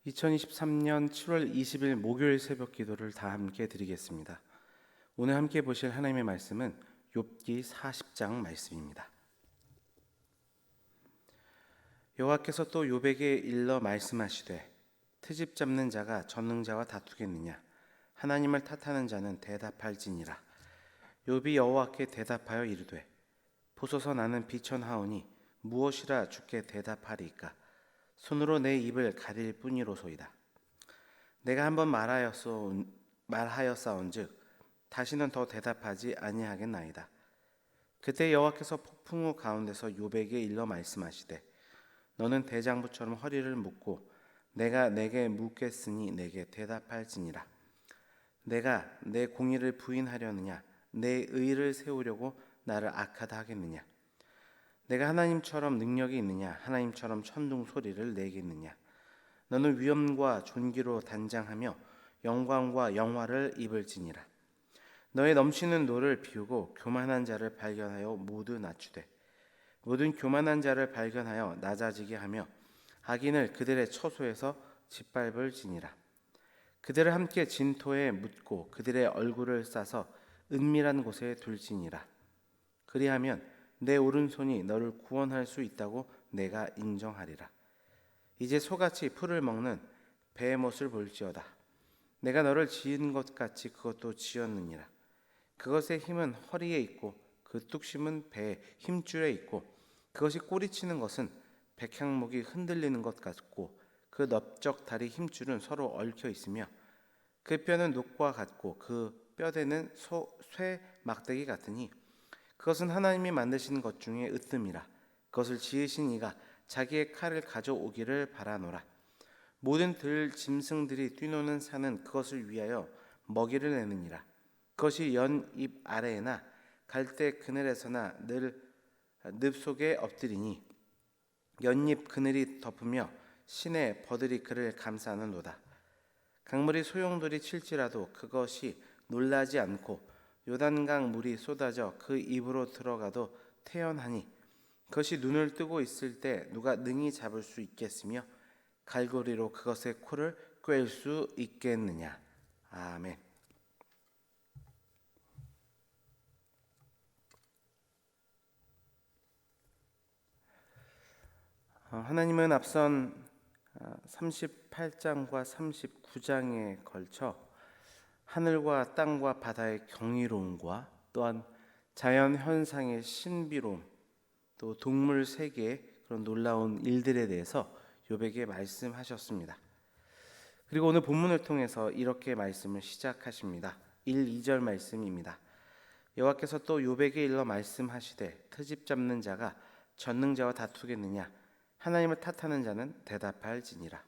2023년 7월 20일 목요일 새벽 기도를 다 함께 드리겠습니다. 오늘 함께 보실 하나님의 말씀은 욥기 40장 말씀입니다. 여호와께서 또 욥에게 일러 말씀하시되 트집 잡는 자가 전능자와 다투겠느냐? 하나님을 탓하는 자는 대답할지니라. 욥이 여호와께 대답하여 이르되 보소서 나는 비천하오니 무엇이라 주께 대답하리이까? 손으로 내 입을 가릴 뿐이로소이다. 내가 한번 말하였사온즉 다시는 더 대답하지 아니하겠나이다. 그때 여호와께서 폭풍우 가운데서 욥에게 일러 말씀하시되 너는 대장부처럼 허리를 묶고 내가 내게 묻겠으니 내게 대답할지니라. 내가 내 공의를 부인하려느냐? 내 의를 세우려고 나를 악하다 하겠느냐? 내가 하나님처럼 능력이 있느냐? 하나님처럼 천둥 소리를 내겠느냐? 너는 위엄과 존귀로 단장하며 영광과 영화를 입을지니라. 너의 넘치는 노를 비우고 교만한 자를 발견하여 모두 낮추되 모든 교만한 자를 발견하여 낮아지게 하며 악인을 그들의 처소에서 짓밟을지니라. 그들을 함께 진토에 묻고 그들의 얼굴을 싸서 은밀한 곳에 둘지니라. 그리하면 내 오른손이 너를 구원할 수 있다고 내가 인정하리라. 이제 소같이 풀을 먹는 베헤못을 볼지어다. 내가 너를 지은 것 같이 그것도 지었느니라. 그것의 힘은 허리에 있고 그 뚝심은 배의 힘줄에 있고 그것이 꼬리치는 것은 백향목이 흔들리는 것 같고 그 넓적 다리 힘줄은 서로 얽혀 있으며 그 뼈는 녹과 같고 그 뼈대는 쇠 막대기 같으니 그것은 하나님이 만드신 것 중에 으뜸이라. 그것을 지으신 이가 자기의 칼을 가져오기를 바라노라. 모든 들 짐승들이 뛰노는 산은 그것을 위하여 먹이를 내느니라. 그것이 연잎 아래에나 갈대 그늘에서나 늪 속에 엎드리니 연잎 그늘이 덮으며 시내 버들이 그를 감싸는도다. 강물이 소용돌이 칠지라도 그것이 놀라지 않고 요단강 물이 쏟아져 그 입으로 들어가도 태연하니 그것이 눈을 뜨고 있을 때 누가 능히 잡을 수 있겠으며 갈고리로 그것의 코를 꿰을 수 있겠느냐. 아멘. 하나님은 앞선 38장과 39장에 걸쳐 하늘과 땅과 바다의 경이로움과 또한 자연 현상의 신비로움, 또 동물 세계의 그런 놀라운 일들에 대해서 욥에게 말씀하셨습니다. 그리고 오늘 본문을 통해서 이렇게 말씀을 시작하십니다. 1, 2절 말씀입니다. 여호와께서 또 욥에게 일러 말씀하시되 트집 잡는 자가 전능자와 다투겠느냐? 하나님을 탓하는 자는 대답할지니라.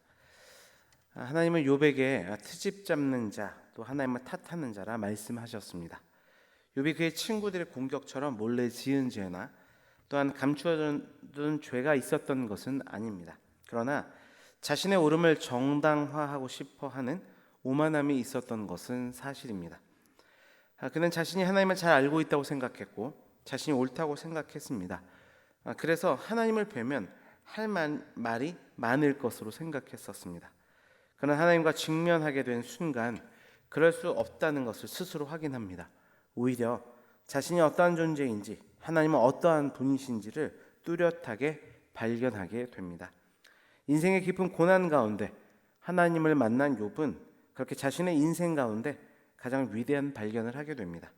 하나님은 욥에게 트집 잡는 자, 또 하나님을 탓하는 자라 말씀하셨습니다. 욥이 그의 친구들의 공격처럼 몰래 지은 죄나 또한 감추어둔 죄가 있었던 것은 아닙니다. 그러나 자신의 옳음을 정당화하고 싶어하는 오만함이 있었던 것은 사실입니다. 그는 자신이 하나님을 잘 알고 있다고 생각했고 자신이 옳다고 생각했습니다. 그래서 하나님을 뵈면 할 말이 많을 것으로 생각했었습니다. 그러나 하나님과 직면하게 된 순간 그럴 수 없다는 것을 스스로 확인합니다. 오히려 자신이 어떠한 존재인지 하나님은 어떠한 분이신지를 뚜렷하게 발견하게 됩니다. 인생의 깊은 고난 가운데 하나님을 만난 욥은 그렇게 자신의 인생 가운데 가장 위대한 발견을 하게 됩니다.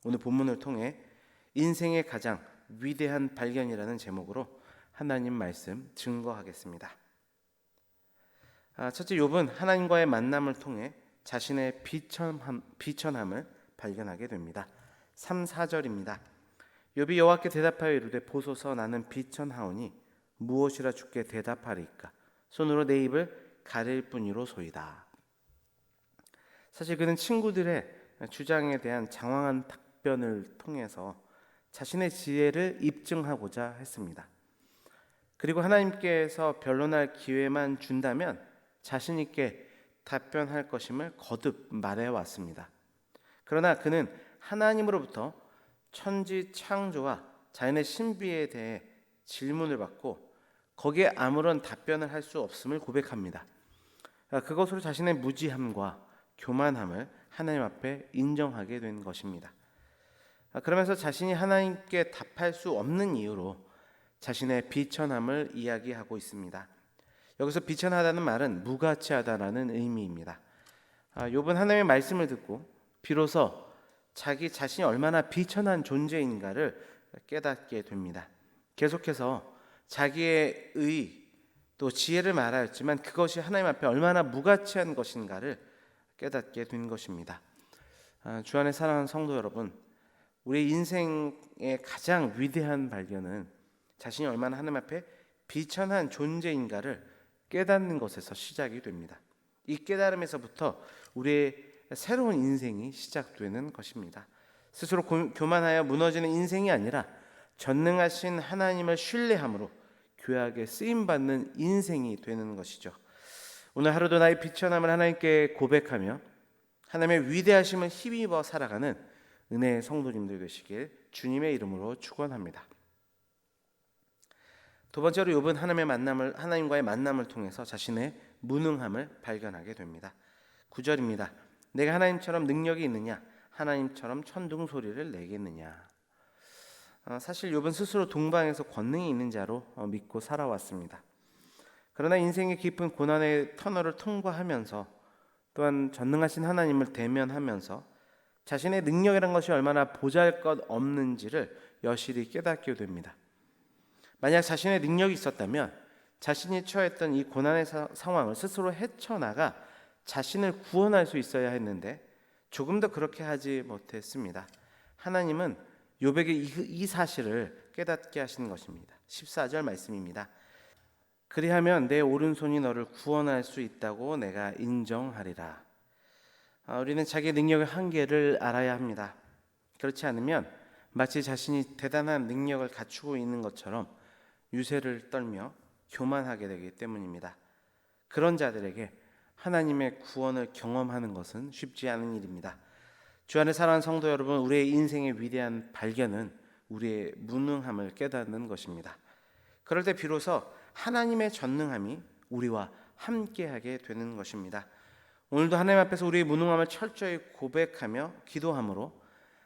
오늘 본문을 통해 인생의 가장 위대한 발견이라는 제목으로 하나님 말씀 증거하겠습니다. 첫째, 욥은 하나님과의 만남을 통해 자신의 비천함을 발견하게 됩니다. 3, 4절입니다. 욥이 여호와께 대답하여 이르되 보소서 나는 비천하오니 무엇이라 주께 대답하리이까? 손으로 내 입을 가릴 뿐이로소이다. 사실 그는 친구들의 주장에 대한 장황한 답변을 통해서 자신의 지혜를 입증하고자 했습니다. 그리고 하나님께서 변론할 기회만 준다면 자신 있게 답변할 것임을 거듭 말해왔습니다. 그러나 그는 하나님으로부터 천지 창조와 자연의 신비에 대해 질문을 받고 거기에 아무런 답변을 할 수 없음을 고백합니다. 그것으로 자신의 무지함과 교만함을 하나님 앞에 인정하게 된 것입니다. 그러면서 자신이 하나님께 답할 수 없는 이유로 자신의 비천함을 이야기하고 있습니다. 여기서 비천하다는 말은 무가치하다라는 의미입니다. 욥은 하나님의 말씀을 듣고 비로소 자기 자신이 얼마나 비천한 존재인가를 깨닫게 됩니다. 계속해서 자기의 또 지혜를 말하였지만 그것이 하나님 앞에 얼마나 무가치한 것인가를 깨닫게 된 것입니다. 주 안에 사랑하는 성도 여러분, 우리 인생의 가장 위대한 발견은 자신이 얼마나 하나님 앞에 비천한 존재인가를 깨닫는 것에서 시작이 됩니다. 이 깨달음에서부터 우리의 새로운 인생이 시작되는 것입니다. 스스로 교만하여 무너지는 인생이 아니라 전능하신 하나님을 신뢰함으로 귀하게 쓰임받는 인생이 되는 것이죠. 오늘 하루도 나의 비천함을 하나님께 고백하며 하나님의 위대하심을 힘입어 살아가는 은혜의 성도님들 되시길 주님의 이름으로 축원합니다. 두 번째로 욥은 하나님과의 만남을 통해서 자신의 무능함을 발견하게 됩니다. 9절입니다. 내가 하나님처럼 능력이 있느냐? 하나님처럼 천둥 소리를 내겠느냐? 사실 욥은 스스로 동방에서 권능이 있는 자로 믿고 살아왔습니다. 그러나 인생의 깊은 고난의 터널을 통과하면서 또한 전능하신 하나님을 대면하면서 자신의 능력이란 것이 얼마나 보잘것없는지를 여실히 깨닫게 됩니다. 만약 자신의 능력이 있었다면 자신이 처했던 이 고난의 상황을 스스로 헤쳐나가 자신을 구원할 수 있어야 했는데 조금 더 그렇게 하지 못했습니다. 하나님은 욥에게 이 사실을 깨닫게 하시는 것입니다. 14절 말씀입니다. 그리하면 내 오른손이 너를 구원할 수 있다고 내가 인정하리라. 우리는 자기의 능력의 한계를 알아야 합니다. 그렇지 않으면 마치 자신이 대단한 능력을 갖추고 있는 것처럼 유세를 떨며 교만하게 되기 때문입니다. 그런 자들에게 하나님의 구원을 경험하는 것은 쉽지 않은 일입니다. 주 안에 사랑하는 성도 여러분, 우리의 인생의 위대한 발견은 우리의 무능함을 깨닫는 것입니다. 그럴 때 비로소 하나님의 전능함이 우리와 함께하게 되는 것입니다. 오늘도 하나님 앞에서 우리의 무능함을 철저히 고백하며 기도함으로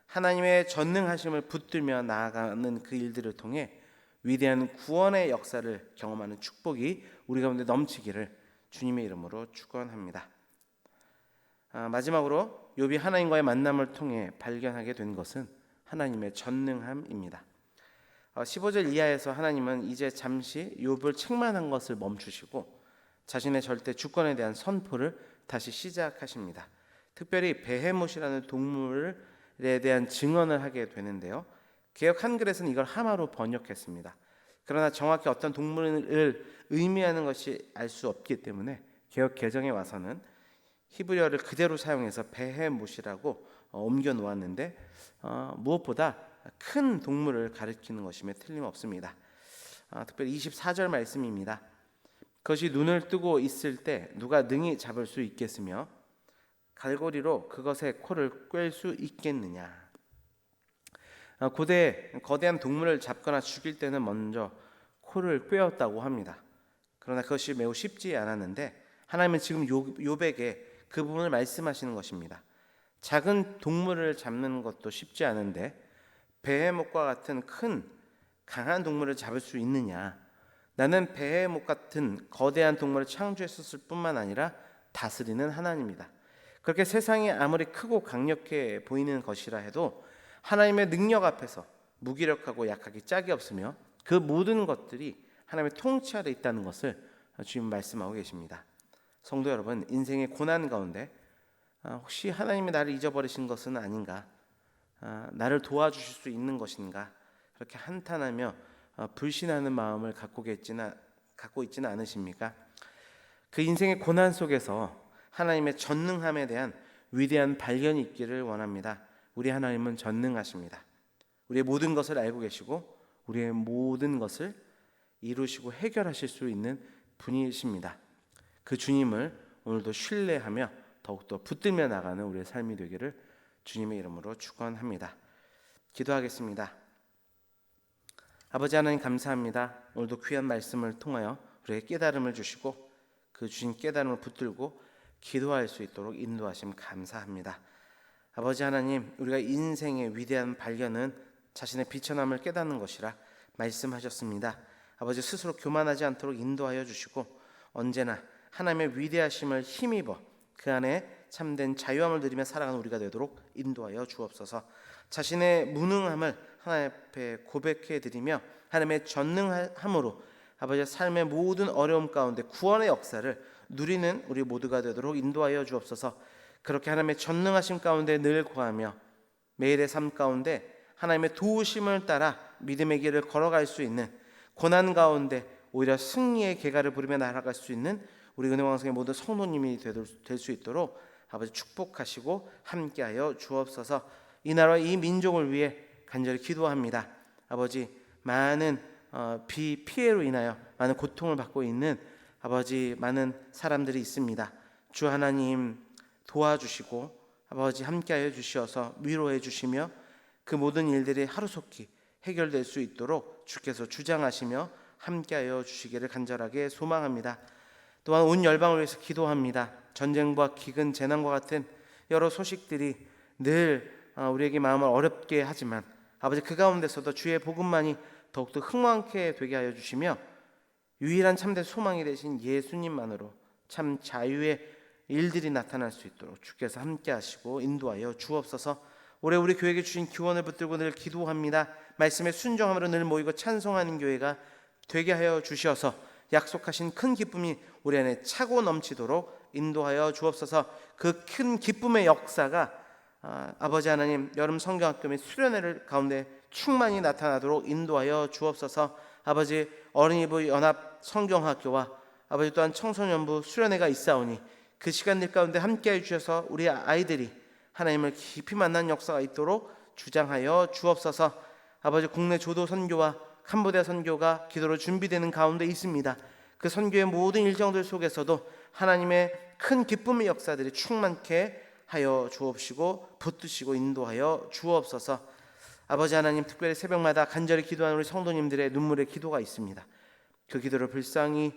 하나님의 전능하심을 붙들며 나아가는 그 일들을 통해 위대한 구원의 역사를 경험하는 축복이 우리 가운데 넘치기를 주님의 이름으로 축원합니다. 마지막으로 욥이 하나님과의 만남을 통해 발견하게 된 것은 하나님의 전능함입니다. 15절 이하에서 하나님은 이제 잠시 욥을 책망한 것을 멈추시고 자신의 절대 주권에 대한 선포를 다시 시작하십니다. 특별히 베헤못이라는 동물에 대한 증언을 하게 되는데요. 개역 한글에서는 이걸 하마로 번역했습니다. 그러나 정확히 어떤 동물을 의미하는 것이 알 수 없기 때문에 개역 개정에 와서는 히브리어를 그대로 사용해서 베헤못이라고 옮겨 놓았는데 무엇보다 큰 동물을 가리키는 것임에 틀림없습니다. 특별히 24절 말씀입니다. 그것이 눈을 뜨고 있을 때 누가 능히 잡을 수 있겠으며 갈고리로 그것의 코를 꿰 수 있겠느냐. 고대 거대한 동물을 잡거나 죽일 때는 먼저 코를 꿰었다고 합니다. 그러나 그것이 매우 쉽지 않았는데 하나님은 지금 욥에게 그 부분을 말씀하시는 것입니다. 작은 동물을 잡는 것도 쉽지 않은데 베헤못과 같은 큰 강한 동물을 잡을 수 있느냐? 나는 베헤못 같은 거대한 동물을 창조했었을 뿐만 아니라 다스리는 하나님이다. 그렇게 세상이 아무리 크고 강력해 보이는 것이라 해도 하나님의 능력 앞에서 무기력하고 약하기 짝이 없으며 그 모든 것들이 하나님의 통치 아래 있다는 것을 주님 말씀하고 계십니다. 성도 여러분, 인생의 고난 가운데 혹시 하나님이 나를 잊어버리신 것은 아닌가? 나를 도와주실 수 있는 것인가? 그렇게 한탄하며 불신하는 마음을 갖고 있지는 않으십니까? 그 인생의 고난 속에서 하나님의 전능함에 대한 위대한 발견이 있기를 원합니다. 우리 하나님은 전능하십니다. 우리의 모든 것을 알고 계시고 우리의 모든 것을 이루시고 해결하실 수 있는 분이십니다. 그 주님을 오늘도 신뢰하며 더욱더 붙들며 나가는 우리의 삶이 되기를 주님의 이름으로 축원합니다. 기도하겠습니다. 아버지 하나님 감사합니다. 오늘도 귀한 말씀을 통하여 우리에게 깨달음을 주시고 그 그 주신 깨달음을 붙들고 기도할 수 있도록 인도하심 감사합니다. 아버지 하나님, 우리가 인생의 위대한 발견은 자신의 비천함을 깨닫는 것이라 말씀하셨습니다. 아버지, 스스로 교만하지 않도록 인도하여 주시고 언제나 하나님의 위대하심을 힘입어 그 안에 참된 자유함을 누리며 살아가는 우리가 되도록 인도하여 주옵소서. 자신의 무능함을 하나님 앞에 고백해 드리며 하나님의 전능함으로 아버지의 삶의 모든 어려움 가운데 구원의 역사를 누리는 우리 모두가 되도록 인도하여 주옵소서. 그렇게 하나님의 전능하심 가운데 늘 구하며 매일의 삶 가운데 하나님의 도우심을 따라 믿음의 길을 걸어갈 수 있는, 고난 가운데 오히려 승리의 계가를 부르며 날아갈 수 있는 우리 은혜왕성의 모든 성도님이 될 수 있도록 아버지 축복하시고 함께하여 주옵소서. 이 나라와 이 민족을 위해 간절히 기도합니다. 아버지, 많은 피해로 인하여 많은 고통을 받고 있는 아버지 많은 사람들이 있습니다. 주 하나님 도와주시고 아버지 함께하여 주시어서 위로해 주시며 그 모든 일들이 하루속히 해결될 수 있도록 주께서 주장하시며 함께하여 주시기를 간절하게 소망합니다. 또한 온 열방을 위해서 기도합니다. 전쟁과 기근, 재난과 같은 여러 소식들이 늘 우리에게 마음을 어렵게 하지만 아버지 그 가운데서도 주의 복음만이 더욱더 흥망케 되게 하여 주시며 유일한 참된 소망이 되신 예수님만으로 참 자유의 일들이 나타날 수 있도록 주께서 함께 하시고 인도하여 주옵소서. 올해 우리 교회에게 주신 기원을 붙들고 늘 기도합니다. 말씀에 순종함으로 늘 모이고 찬송하는 교회가 되게 하여 주시어서 약속하신 큰 기쁨이 우리 안에 차고 넘치도록 인도하여 주옵소서. 그 큰 기쁨의 역사가 아버지 하나님 여름 성경학교 및 수련회를 가운데 충만히 나타나도록 인도하여 주옵소서. 아버지, 어린이부 연합 성경학교와 아버지 또한 청소년부 수련회가 있사오니 그 시간들 가운데 함께해 주셔서 우리 아이들이 하나님을 깊이 만난 역사가 있도록 주장하여 주옵소서. 아버지, 국내 조도 선교와 캄보디아 선교가 기도로 준비되는 가운데 있습니다. 그 선교의 모든 일정들 속에서도 하나님의 큰 기쁨의 역사들이 충만케 하여 주옵시고 붙드시고 인도하여 주옵소서. 아버지 하나님, 특별히 새벽마다 간절히 기도하는 우리 성도님들의 눈물의 기도가 있습니다. 그 기도를 불쌍히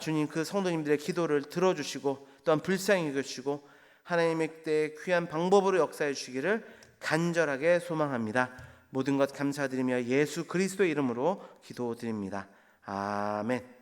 주님 그 성도님들의 기도를 들어주시고 또한 불쌍히 여겨주시고 하나님의 때 귀한 방법으로 역사해 주시기를 간절하게 소망합니다. 모든 것 감사드리며 예수 그리스도의 이름으로 기도드립니다. 아멘.